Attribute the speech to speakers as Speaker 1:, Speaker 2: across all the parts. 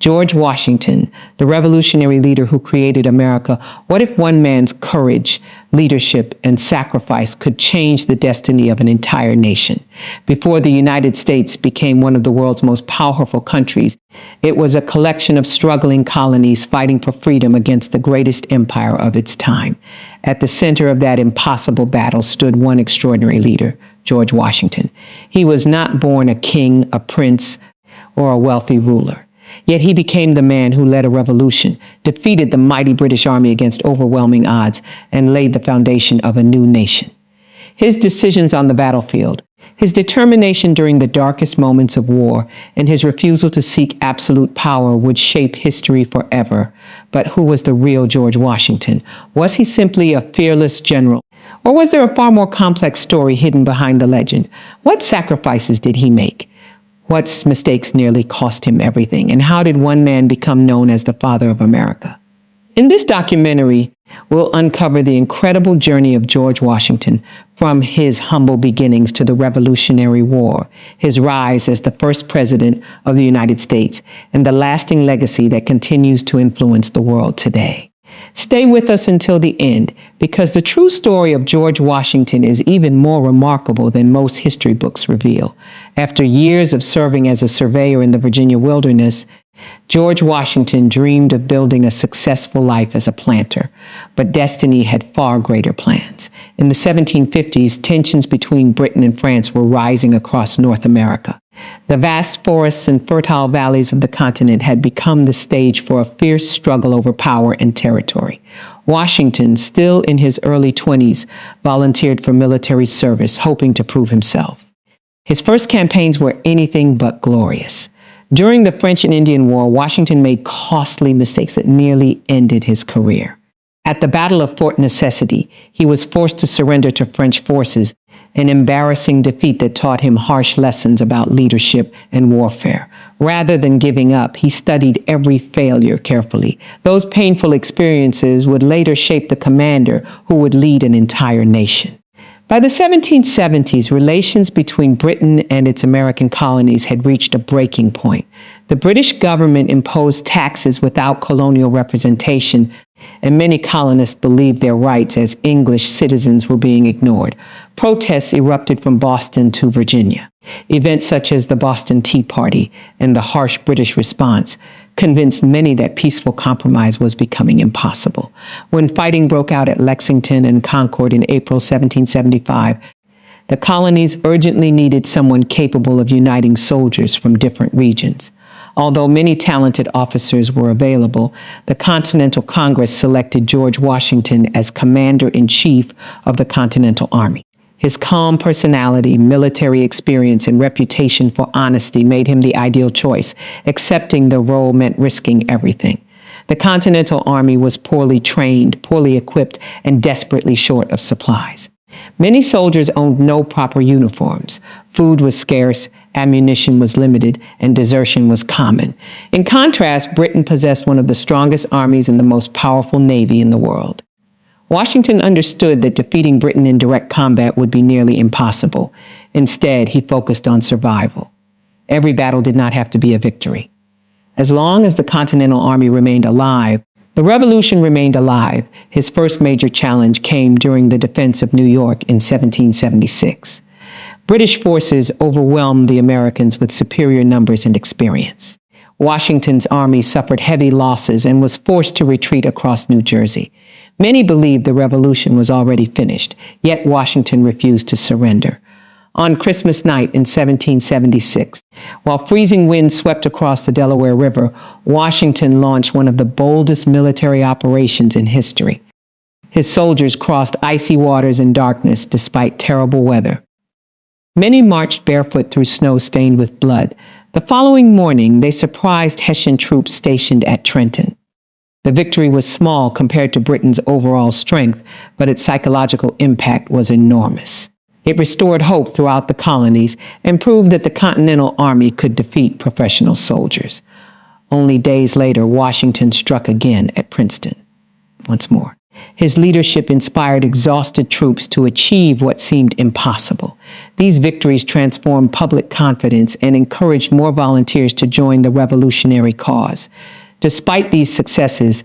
Speaker 1: George Washington, the revolutionary leader who created America, what if one man's courage, leadership, and sacrifice could change the destiny of an entire nation? Before the United States became one of the world's most powerful countries, it was a collection of struggling colonies fighting for freedom against the greatest empire of its time. At the center of that impossible battle stood one extraordinary leader, George Washington. He was not born a king, a prince, or a wealthy ruler. Yet he became the man who led a revolution, defeated the mighty British Army against overwhelming odds, and laid the foundation of a new nation. His decisions on the battlefield, his determination during the darkest moments of war, and his refusal to seek absolute power would shape history forever. But who was the real George Washington? Was he simply a fearless general? Or was there a far more complex story hidden behind the legend? What sacrifices did he make? What mistakes nearly cost him everything? And how did one man become known as the father of America? In this documentary, we'll uncover the incredible journey of George Washington from his humble beginnings to the Revolutionary War, his rise as the first president of the United States, and the lasting legacy that continues to influence the world today. Stay with us until the end, because the true story of George Washington is even more remarkable than most history books reveal. After years of serving as a surveyor in the Virginia wilderness, George Washington dreamed of building a successful life as a planter, but destiny had far greater plans. In the 1750s, tensions between Britain and France were rising across North America. The vast forests and fertile valleys of the continent had become the stage for a fierce struggle over power and territory. Washington, still in his early 20s, volunteered for military service, hoping to prove himself. His first campaigns were anything but glorious. During the French and Indian War, Washington made costly mistakes that nearly ended his career. At the Battle of Fort Necessity, he was forced to surrender to French forces, an embarrassing defeat that taught him harsh lessons about leadership and warfare. Rather than giving up, he studied every failure carefully. Those painful experiences would later shape the commander who would lead an entire nation. By the 1770s, relations between Britain and its American colonies had reached a breaking point. The British government imposed taxes without colonial representation, and many colonists believed their rights as English citizens were being ignored. Protests erupted from Boston to Virginia. Events such as the Boston Tea Party and the harsh British response convinced many that peaceful compromise was becoming impossible. When fighting broke out at Lexington and Concord in April 1775, the colonies urgently needed someone capable of uniting soldiers from different regions. Although many talented officers were available, the Continental Congress selected George Washington as commander-in-chief of the Continental Army. His calm personality, military experience, and reputation for honesty made him the ideal choice. Accepting the role meant risking everything. The Continental Army was poorly trained, poorly equipped, and desperately short of supplies. Many soldiers owned no proper uniforms. Food was scarce, ammunition was limited, and desertion was common. In contrast, Britain possessed one of the strongest armies and the most powerful navy in the world. Washington understood that defeating Britain in direct combat would be nearly impossible. Instead, he focused on survival. Every battle did not have to be a victory. As long as the Continental Army remained alive, the Revolution remained alive. His first major challenge came during the defense of New York in 1776. British forces overwhelmed the Americans with superior numbers and experience. Washington's army suffered heavy losses and was forced to retreat across New Jersey. Many believed the revolution was already finished, yet Washington refused to surrender. On Christmas night in 1776, while freezing winds swept across the Delaware River, Washington launched one of the boldest military operations in history. His soldiers crossed icy waters in darkness despite terrible weather. Many marched barefoot through snow stained with blood. The following morning, they surprised Hessian troops stationed at Trenton. The victory was small compared to Britain's overall strength, but its psychological impact was enormous. It restored hope throughout the colonies and proved that the Continental Army could defeat professional soldiers. Only days later, Washington struck again at Princeton. Once more. His leadership inspired exhausted troops to achieve what seemed impossible. These victories transformed public confidence and encouraged more volunteers to join the revolutionary cause. Despite these successes,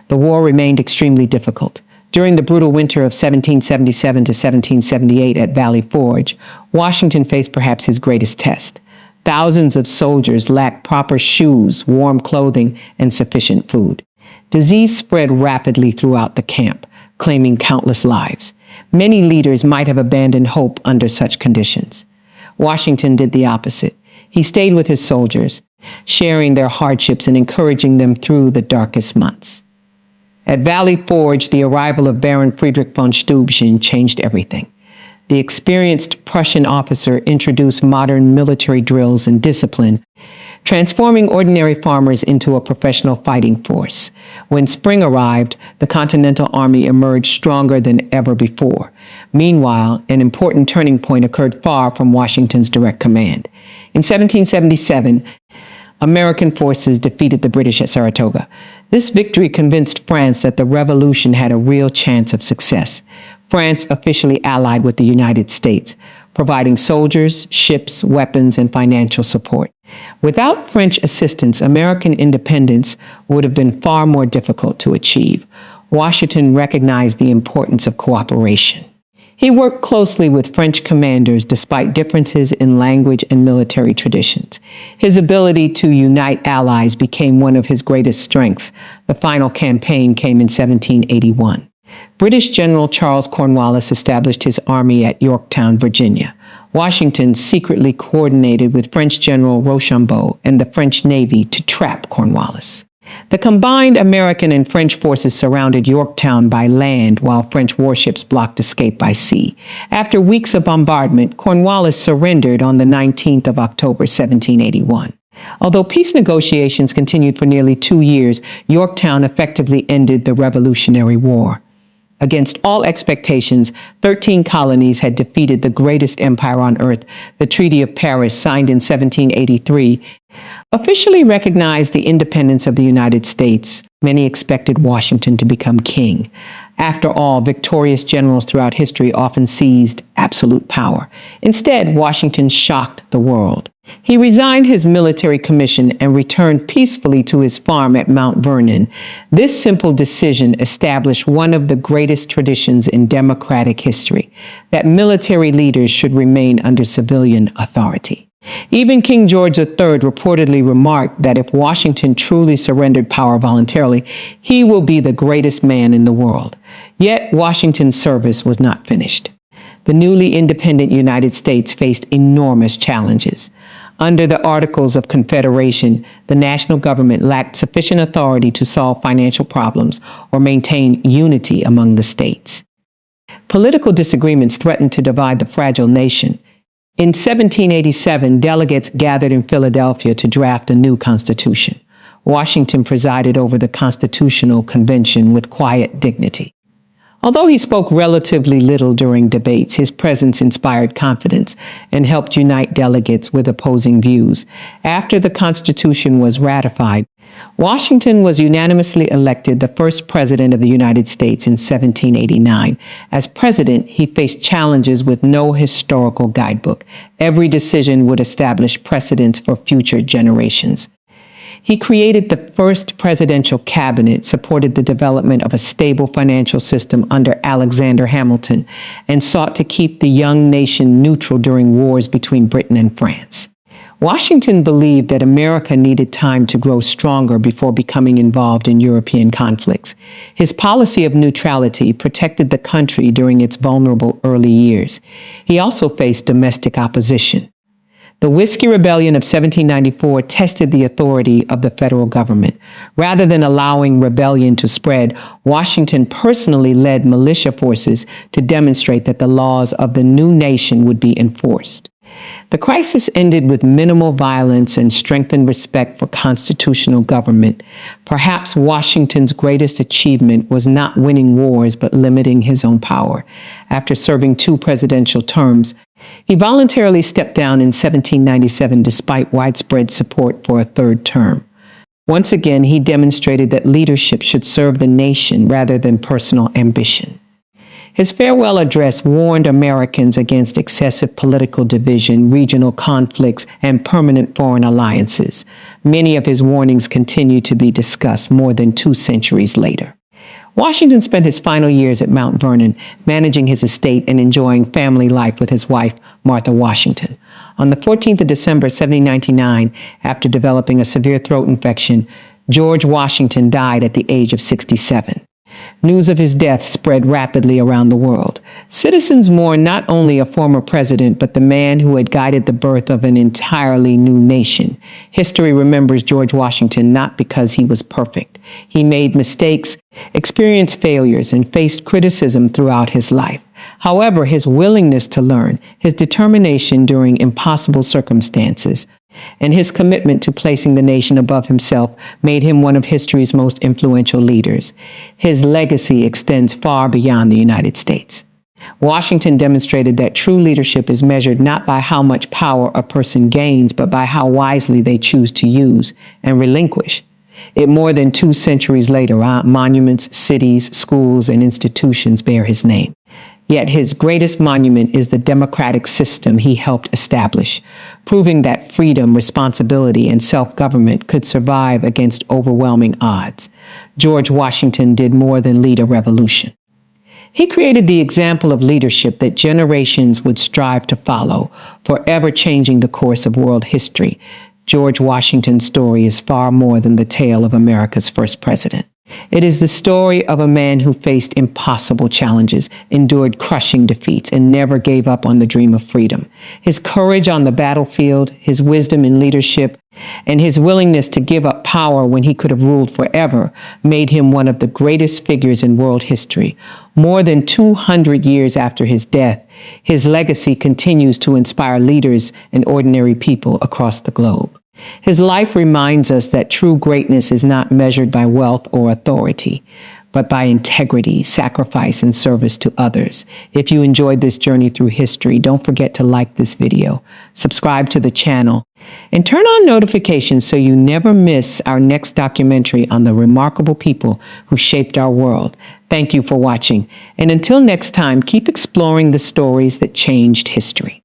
Speaker 1: the war remained extremely difficult. During the brutal winter of 1777 to 1778 at Valley Forge, Washington faced perhaps his greatest test. Thousands of soldiers lacked proper shoes, warm clothing, and sufficient food. Disease spread rapidly throughout the camp, claiming countless lives. Many leaders might have abandoned hope under such conditions. Washington did the opposite. He stayed with his soldiers, sharing their hardships and encouraging them through the darkest months. At Valley Forge, the arrival of Baron Friedrich von Steuben changed everything. The experienced Prussian officer introduced modern military drills and discipline, transforming ordinary farmers into a professional fighting force. When spring arrived, the Continental Army emerged stronger than ever before. Meanwhile, an important turning point occurred far from Washington's direct command. In 1777, American forces defeated the British at Saratoga. This victory convinced France that the revolution had a real chance of success. France officially allied with the United States, providing soldiers, ships, weapons, and financial support. Without French assistance, American independence would have been far more difficult to achieve. Washington recognized the importance of cooperation. He worked closely with French commanders despite differences in language and military traditions. His ability to unite allies became one of his greatest strengths. The final campaign came in 1781. British General Charles Cornwallis established his army at Yorktown, Virginia. Washington secretly coordinated with French General Rochambeau and the French Navy to trap Cornwallis. The combined American and French forces surrounded Yorktown by land while French warships blocked escape by sea. After weeks of bombardment, Cornwallis surrendered on the 19th of October, 1781. Although peace negotiations continued for nearly 2 years, Yorktown effectively ended the Revolutionary War. Against all expectations, 13 colonies had defeated the greatest empire on earth. The Treaty of Paris, signed in 1783, officially recognized the independence of the United States. Many expected Washington to become king. After all, victorious generals throughout history often seized absolute power. Instead, Washington shocked the world. He resigned his military commission and returned peacefully to his farm at Mount Vernon. This simple decision established one of the greatest traditions in democratic history, that military leaders should remain under civilian authority. Even King George III reportedly remarked that if Washington truly surrendered power voluntarily, he will be the greatest man in the world. Yet Washington's service was not finished. The newly independent United States faced enormous challenges. Under the Articles of Confederation, the national government lacked sufficient authority to solve financial problems or maintain unity among the states. Political disagreements threatened to divide the fragile nation. In 1787, delegates gathered in Philadelphia to draft a new constitution. Washington presided over the Constitutional Convention with quiet dignity. Although he spoke relatively little during debates, his presence inspired confidence and helped unite delegates with opposing views. After the Constitution was ratified, Washington was unanimously elected the first president of the United States in 1789. As president, he faced challenges with no historical guidebook. Every decision would establish precedents for future generations. He created the first presidential cabinet, supported the development of a stable financial system under Alexander Hamilton, and sought to keep the young nation neutral during wars between Britain and France. Washington believed that America needed time to grow stronger before becoming involved in European conflicts. His policy of neutrality protected the country during its vulnerable early years. He also faced domestic opposition. The Whiskey Rebellion of 1794 tested the authority of the federal government. Rather than allowing rebellion to spread, Washington personally led militia forces to demonstrate that the laws of the new nation would be enforced. The crisis ended with minimal violence and strengthened respect for constitutional government. Perhaps Washington's greatest achievement was not winning wars, but limiting his own power. After serving 2 presidential terms, he voluntarily stepped down in 1797 despite widespread support for a 3rd term. Once again, he demonstrated that leadership should serve the nation rather than personal ambition. His farewell address warned Americans against excessive political division, regional conflicts, and permanent foreign alliances. Many of his warnings continue to be discussed more than 2 centuries later. Washington spent his final years at Mount Vernon, managing his estate and enjoying family life with his wife, Martha Washington. On the 14th of December, 1799, after developing a severe throat infection, George Washington died at the age of 67. News of his death spread rapidly around the world. Citizens mourned not only a former president, but the man who had guided the birth of an entirely new nation. History remembers George Washington not because he was perfect. He made mistakes, experienced failures, and faced criticism throughout his life. However, his willingness to learn, his determination during impossible circumstances, and his commitment to placing the nation above himself made him one of history's most influential leaders. His legacy extends far beyond the United States. Washington demonstrated that true leadership is measured not by how much power a person gains, but by how wisely they choose to use and relinquish it. More than 2 centuries later, monuments, cities, schools, and institutions bear his name. Yet his greatest monument is the democratic system he helped establish, proving that freedom, responsibility, and self-government could survive against overwhelming odds. George Washington did more than lead a revolution. He created the example of leadership that generations would strive to follow, forever changing the course of world history. George Washington's story is far more than the tale of America's first president. It is the story of a man who faced impossible challenges, endured crushing defeats, and never gave up on the dream of freedom. His courage on the battlefield, his wisdom in leadership, and his willingness to give up power when he could have ruled forever made him one of the greatest figures in world history. More than 200 years after his death, his legacy continues to inspire leaders and ordinary people across the globe. His life reminds us that true greatness is not measured by wealth or authority, but by integrity, sacrifice, and service to others. If you enjoyed this journey through history, don't forget to like this video, subscribe to the channel, and turn on notifications so you never miss our next documentary on the remarkable people who shaped our world. Thank you for watching, and until next time, keep exploring the stories that changed history.